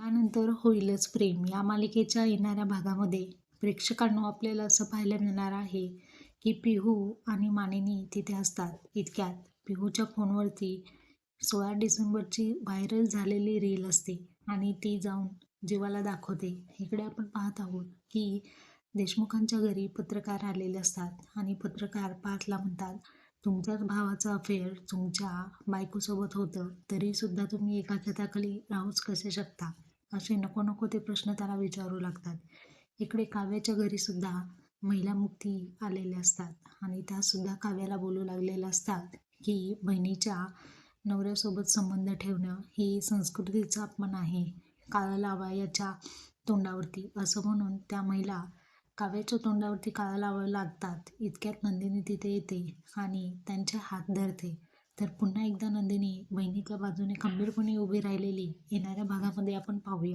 त्यानंतर होईलच प्रेम या मालिकेच्या येणाऱ्या भागामध्ये प्रेक्षकांना आपल्याला असं पाहायला मिळणार आहे की पिहू आणि मानिनी तिथे असतात. इतक्यात पिहूच्या फोनवरती 16 डिसेंबरची व्हायरल झालेली रील असते आणि ती जाऊन जीवाला दाखवते. इकडे आपण पाहत आहोत की देशमुखांच्या घरी पत्रकार आलेले असतात आणि पत्रकार पार्थला म्हणतात, तुमच्याच भावाचं अफेअर तुमच्या बायकोसोबत होतं तरीसुद्धा तुम्ही एका छताखाली राहूच कसे शकता, असे नको नको ते प्रश्न त्याला विचारू लागतात. इकडे काव्याच्या घरी सुद्धा महिला मुक्ती आलेल्या असतात आणि त्यासुद्धा काव्याला बोलू लागलेल्या असतात की बहिणीच्या नवऱ्यासोबत संबंध ठेवणं ही संस्कृतीचा अपमान आहे, काळा लावा याच्या तोंडावरती, असं म्हणून त्या महिला काव्याच्या तोंडावरती काळा लावायला लागतात. इतक्यात नंदिनी तिथे येते आणि त्यांचे हात धरते. तर पुन्हा एकदा नंदिनी बहिणीच्या बाजूने खंबीरपणे उभी राहिलेली येणाऱ्या भागामध्ये आपण पाहूया.